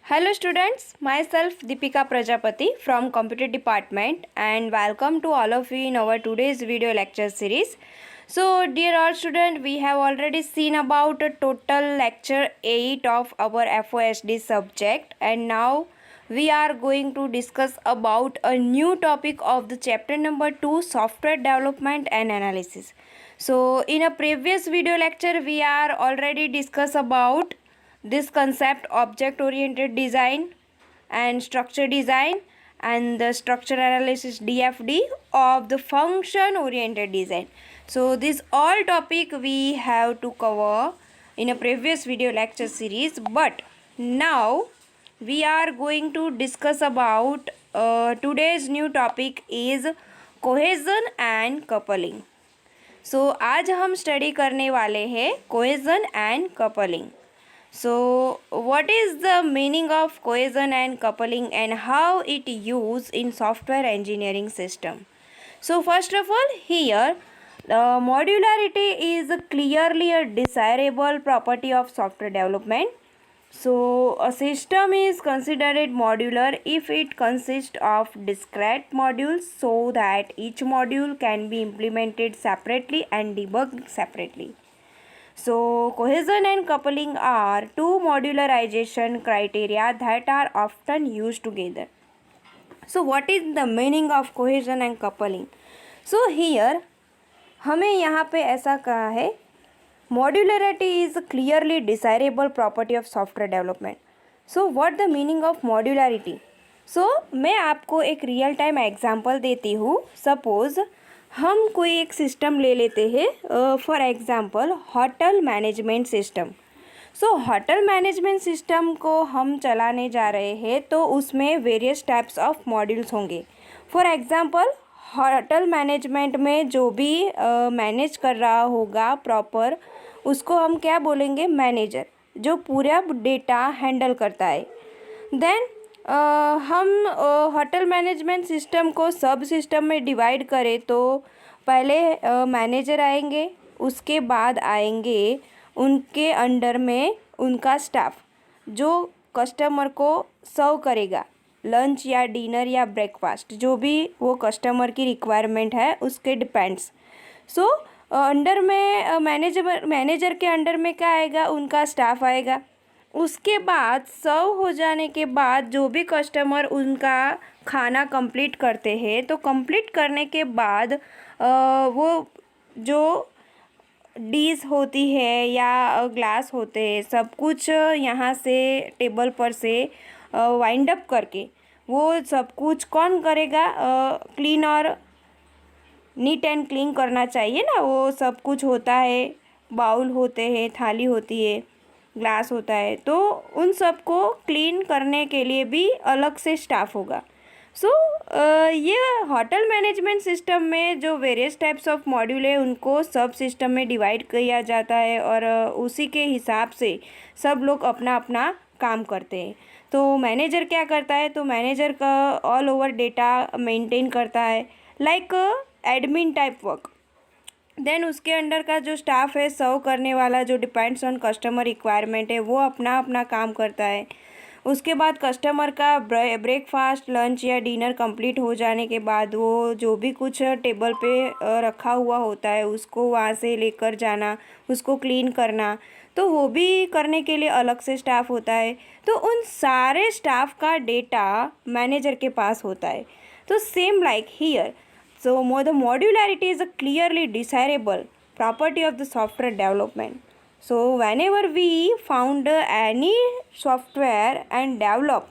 Hello students, myself Deepika Prajapati from Computer Department and welcome to all of you in our today's video lecture series. So dear all students, we have already seen about a total lecture 8 of our FOSD subject and now we are going to discuss about a new topic of the chapter number 2, software development and analysis. So in a previous video lecture we are already discuss about this concept object oriented design and structure design and the structure analysis DFD of the function oriented design. So this all topic we have to cover in a previous video lecture series, but now we are going to discuss about today's new topic is cohesion and coupling. So आज हम study करने वाले हैं cohesion and coupling. So what is the meaning of cohesion and coupling and how it used in software engineering system? So first of all, here modularity is clearly a desirable property of software development. So a system is considered modular if it consists of discrete modules so that each module can be implemented separately and debugged separately. So cohesion and coupling are two modularization criteria that are often used together. So what is the meaning of cohesion and coupling? So here हमें यहाँ पे ऐसा कहा है modularity is a clearly desirable property of software development. So what the meaning of modularity? So मैं आपको एक real time example देती हूँ. सपोज़ हम कोई एक सिस्टम ले लेते हैं for example hotel management system. So hotel management system को हम चलाने जा रहे हैं तो उसमें वेरियस टाइप्स ऑफ मॉड्यूल्स होंगे. फॉर एग्ज़ाम्पल होटल मैनेजमेंट में जो भी मैनेज कर रहा होगा प्रॉपर उसको हम क्या बोलेंगे, मैनेजर, जो पूरा डेटा हैंडल करता है. देन हम होटल मैनेजमेंट सिस्टम को सब सिस्टम में डिवाइड करें तो पहले मैनेजर आएंगे, उसके बाद आएंगे उनके अंडर में उनका स्टाफ जो कस्टमर को सर्व करेगा, लंच या डिनर या ब्रेकफास्ट, जो भी वो कस्टमर की रिक्वायरमेंट है उसके डिपेंड्स. सो अंडर में मैनेजर के अंडर में क्या आएगा, उनका स्टाफ आएगा. उसके बाद सर्व हो जाने के बाद जो भी कस्टमर उनका खाना कंप्लीट करते हैं तो कंप्लीट करने के बाद वो जो डिश होती है या ग्लास होते हैं सब कुछ यहाँ से टेबल पर से वाइंड अप करके वो सब कुछ कौन करेगा, क्लीन और नीट एंड क्लीन करना चाहिए ना. वो सब कुछ होता है, बाउल होते हैं, थाली होती है, ग्लास होता है, तो उन सब को क्लीन करने के लिए भी अलग से स्टाफ होगा. सो ये होटल मैनेजमेंट सिस्टम में जो वेरियस टाइप्स ऑफ मॉड्यूल है उनको सब सिस्टम में डिवाइड किया जाता है और उसी के हिसाब से सब लोग अपना अपना काम करते हैं. तो मैनेजर क्या करता है, तो मैनेजर का ऑल ओवर डेटा मेंटेन करता है like admin type work. Then उसके अंडर का जो स्टाफ है सर्व करने वाला जो डिपेंड्स ऑन कस्टमर रिक्वायरमेंट है वो अपना अपना काम करता है. उसके बाद कस्टमर का ब्रेकफास्ट, लंच या डिनर कंप्लीट हो जाने के बाद वो जो भी कुछ टेबल पे रखा हुआ होता है उसको वहाँ से लेकर जाना, उसको क्लीन करना, तो वो भी करने के लिए अलग से स्टाफ होता है. तो उन सारे स्टाफ का डेटा मैनेजर के पास होता है. तो same like here. So the modularity is a clearly desirable property of the software development. So whenever we found any software and develop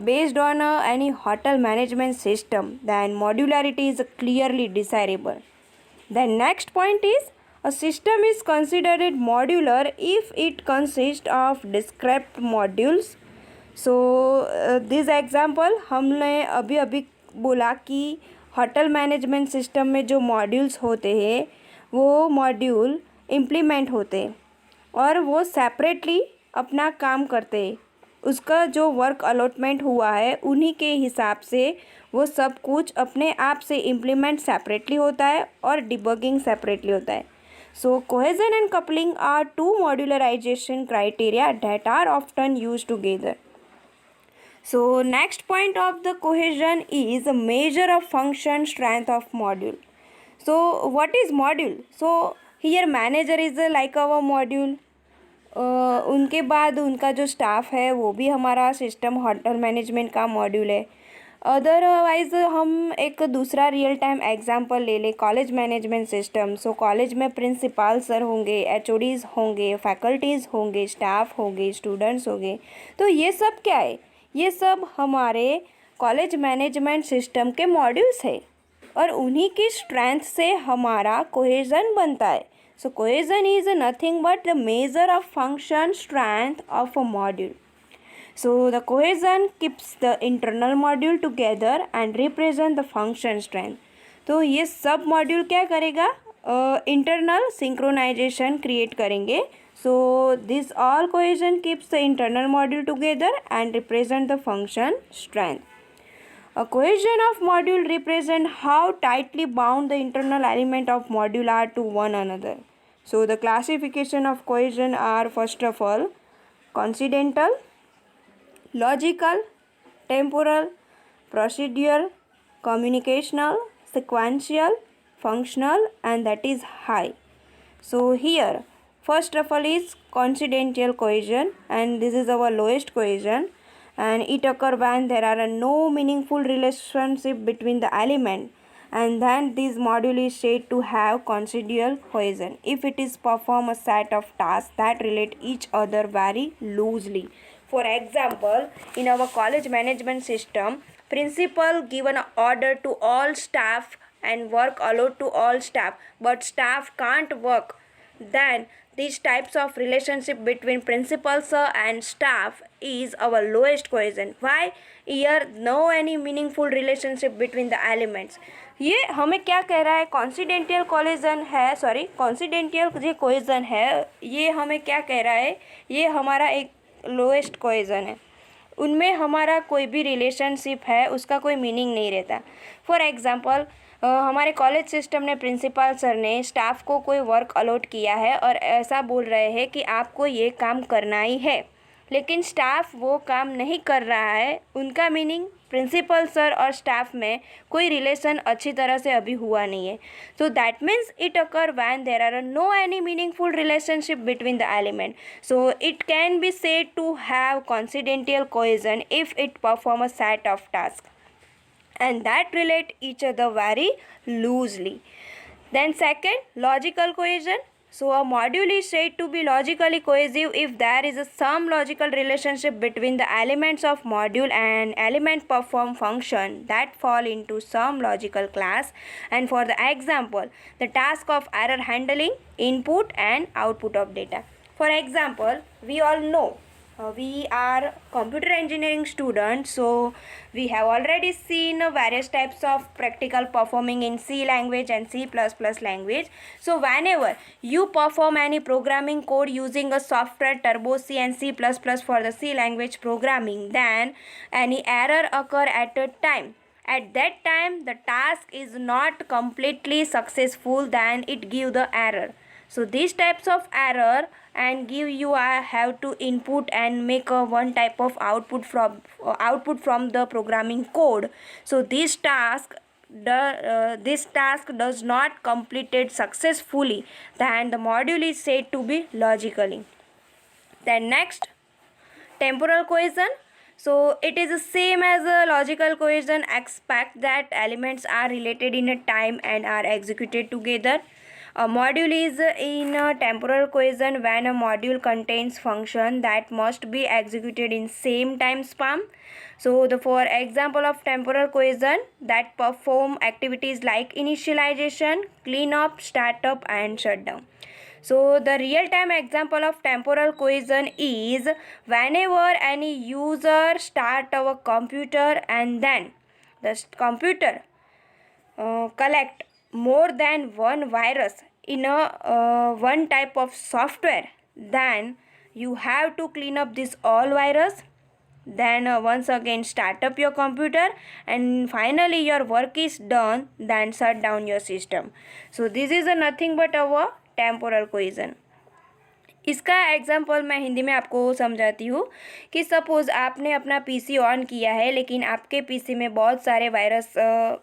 based on any hotel management system, then modularity is clearly desirable. The next point is a system is considered modular if it consists of discrete modules. So this example हमने अभी बोला कि hotel management system में जो modules होते हैं वो module implement होते हैं और वो सेपरेटली अपना काम करते हैं. उसका जो वर्क अलॉटमेंट हुआ है उन्हीं के हिसाब से वो सब कुछ अपने आप से इम्प्लीमेंट सेपरेटली होता है और डिबगिंग सेपरेटली होता है. So cohesion and coupling are two modularization criteria that are often used together. So next point of the cohesion is a measure of function strength of module. So what is module? So here manager is like our module. उनके बाद उनका जो staff है वो भी हमारा system hotel management का module है. अदरवाइज हम एक दूसरा रियल टाइम एग्जांपल ले लें, college management system. So college में प्रिंसिपल सर होंगे, एचओडीज़ होंगे, फैकल्टीज़ होंगे, स्टाफ होंगे, स्टूडेंट्स होंगे. तो ये सब क्या है? ये सब हमारे कॉलेज मैनेजमेंट सिस्टम के मॉड्यूल्स है और उन्हीं की स्ट्रेंथ से हमारा कोहेजन बनता है. So cohesion is nothing but the measure of function strength of a module. So the cohesion keeps the internal module together and represent the function strength. तो ये सब मॉड्यूल क्या करेगा? इंटरनल सिंक्रोनाइजेशन क्रिएट करेंगे. So this all cohesion keeps the internal module together and represent the function strength. A cohesion of module represent how tightly bound the internal element of module are to one another. So the classification of cohesion are first of all coincidental, logical, temporal, procedural, communicational, sequential, functional, and that is high. So here first of all is coincidental cohesion, and this is our lowest cohesion, and it occur when there are no meaningful relationship between the element, and then this module is said to have coincidental cohesion if it is perform a set of tasks that relate each other very loosely. For example, in our college management system, principal given an order to all staff and work allowed to all staff, but staff can't work. Then these types of relationship between principal sir and staff is our lowest cohesion. Why? Here no any meaningful relationship between the elements. ये हमें क्या कह रहा है? कॉन्सिडेंटियल cohesion है, sorry कॉन्सिडेंटियल जो cohesion है ये हमें क्या कह रहा है? ये हमारा एक लोएस्ट कोहेजन है. उनमें हमारा कोई भी रिलेशनशिप है उसका कोई मीनिंग नहीं रहता. फॉर एग्जांपल हमारे कॉलेज सिस्टम ने प्रिंसिपल सर ने स्टाफ को कोई वर्क अलॉट किया है और ऐसा बोल रहे हैं कि आपको ये काम करना ही है, लेकिन स्टाफ वो काम नहीं कर रहा है. उनका मीनिंग प्रिंसिपल सर और स्टाफ में कोई रिलेशन अच्छी तरह से अभी हुआ नहीं है. So that means it occur when there are no any meaningful relationship between the element. So it can be said to have coincidental cohesion if it perform a set of task and that relate each other very loosely. Then second, logical cohesion. So a module is said to be logically cohesive if there is some logical relationship between the elements of module and element perform function that fall into some logical class. And for the example, the task of error handling, input and output of data. For example, we all know we are computer engineering students, so we have already seen various types of practical performing in C language and C++ language. So whenever you perform any programming code using a software Turbo C and C++ for the C language programming, then any error occur at a time. At that time the task is not completely successful, then it give the error. So these types of error and give you have to input and make a one type of output from the programming code. So this task does not completed successfully, then the module is said to be logically. Then next, temporal cohesion. So it is the same as a logical cohesion, except that elements are related in a time and are executed together. A module is in a temporal cohesion when a module contains function that must be executed in same time span. So for example of temporal cohesion, that perform activities like initialization, cleanup, startup and shutdown. So the real time example of temporal cohesion is whenever any user start our computer and then the computer collect more than one virus in a one type of software, then you have to clean up this all virus, then once again start up your computer, and finally your work is done, then shut down your system. So this is nothing but our temporal cohesion. इसका example मैं हिंदी में आपको समझाती हूँ कि suppose आपने अपना PC on किया है लेकिन आपके पीसी में बहुत सारे वायरस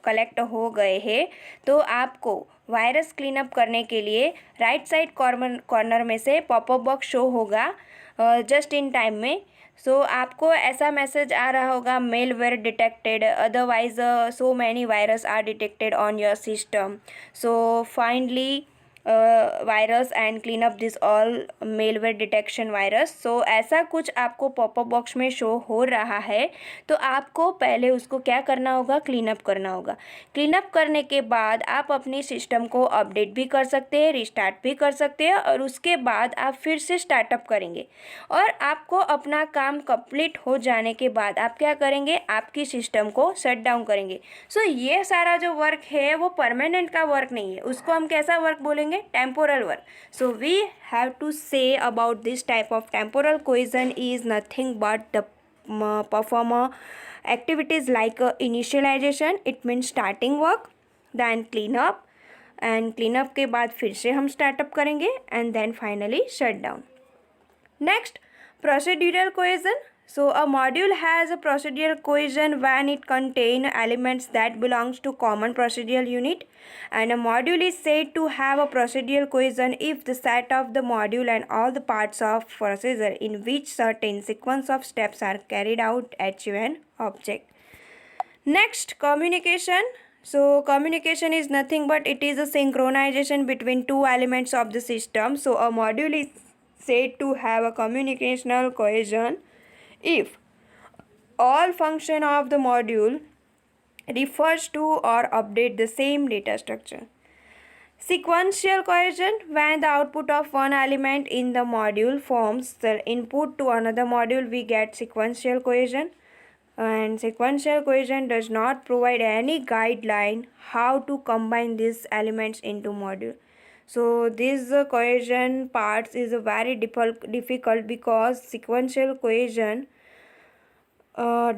कलेक्ट हो गए हैं। तो आपको वायरस क्लीनअप करने के लिए राइट साइड कॉर्नर में से पॉपअप बॉक्स शो होगा जस्ट इन टाइम में। सो आपको ऐसा मैसेज आ रहा होगा, malware detected, otherwise so many virus are detected on your system, so finally virus and clean up this all malware detection virus. So ऐसा कुछ आपको पॉपअप बॉक्स में शो हो रहा है तो आपको पहले उसको क्या करना होगा, क्लीन अप करना होगा। क्लीन अप करने के बाद आप अपनी सिस्टम को अपडेट भी कर सकते हैं, रिस्टार्ट भी कर सकते हैं, और उसके बाद आप फिर से स्टार्टअप करेंगे और आपको अपना काम कंप्लीट हो जाने के बाद आप क्या करेंगे, आपकी सिस्टम को शट डाउन करेंगे। सो ये सारा जो वर्क है वो परमानेंट का वर्क नहीं है, उसको हम कैसा वर्क बोलेंगे, temporal work. So we have to say about this type of temporal cohesion is nothing but the performer activities like initialization, it means starting work, then clean up, and clean up के बाद फिर से हम startup करेंगे, and then finally shut down. Next, procedural cohesion. So a module has a procedural cohesion when it contains elements that belongs to common procedural unit, and a module is said to have a procedural cohesion if the set of the module and all the parts of procedure in which certain sequence of steps are carried out achieve an object. Next, communication. So communication is nothing but it is a synchronization between two elements of the system. So a module is said to have a communicational cohesion if all function of the module refers to or update the same data structure. Sequential cohesion, when the output of one element in the module forms the input to another module, we get sequential cohesion. And sequential cohesion does not provide any guideline how to combine these elements into module. So this cohesion parts is very difficult because sequential cohesion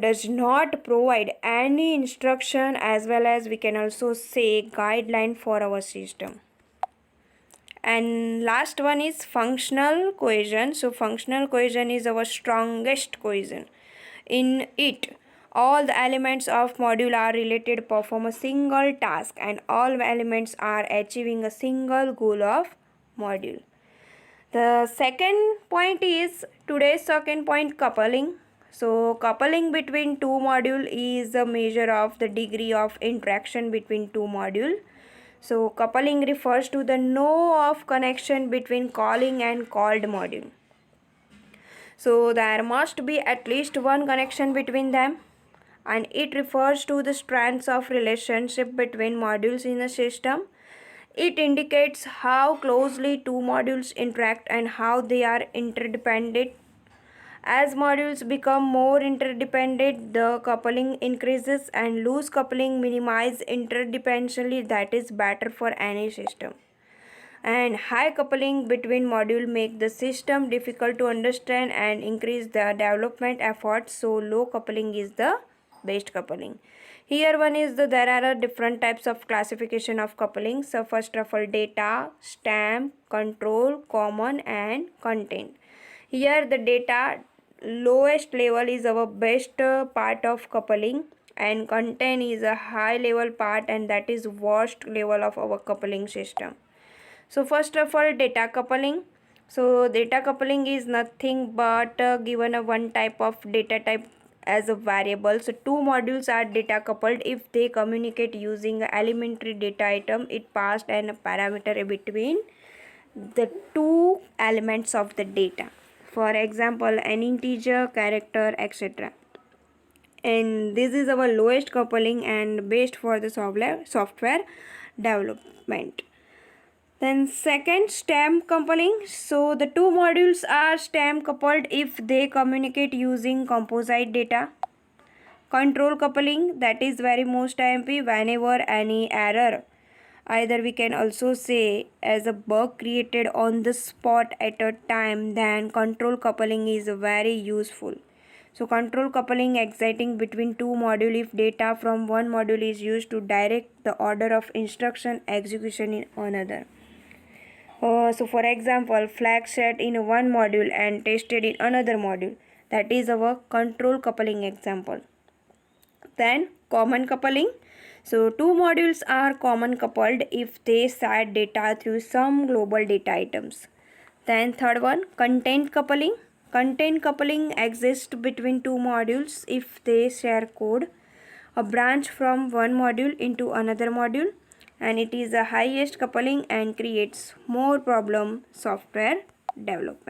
does not provide any instruction as well as we can also say guideline for our system. And last one is functional cohesion. So functional cohesion is our strongest cohesion. In it, all the elements of module are related, perform a single task, and all elements are achieving a single goal of module. The second point is today's second point, coupling. So coupling between two modules is a measure of the degree of interaction between two modules. So coupling refers to the know of connection between calling and called module. So there must be at least one connection between them, and it refers to the strands of relationship between modules in a system. It indicates how closely two modules interact and how they are interdependent. As modules become more interdependent, the coupling increases, and loose coupling minimizes interdependency, that is better for any system. And high coupling between modules make the system difficult to understand and increase the development efforts, so low coupling is the best coupling. Here one is there are different types of classification of coupling. So first of all, data, stamp, control, common, and content. Here the data lowest level is our best part of coupling, and content is a high level part, and that is worst level of our coupling system. So first of all, data coupling. So data coupling is nothing but given a one type of data type as a variable. So two modules are data coupled if they communicate using an elementary data item. It passed and a parameter between the two elements of the data. For example, an integer, character, etc. And this is our lowest coupling and best for the software development. Then second, stamp coupling. So the two modules are stamp coupled if they communicate using composite data. Control coupling, that is very most IMP whenever any error, either we can also say as a bug created on the spot at a time, then control coupling is very useful. So control coupling exciting between two modules if data from one module is used to direct the order of instruction execution in another. So for example, flag set in one module and tested in another module. That is our control coupling example. Then common coupling. So two modules are common coupled if they share data through some global data items. Then third one, content coupling. Content coupling exists between two modules if they share code, a branch from one module into another module, and it is the highest coupling and creates more problem software development.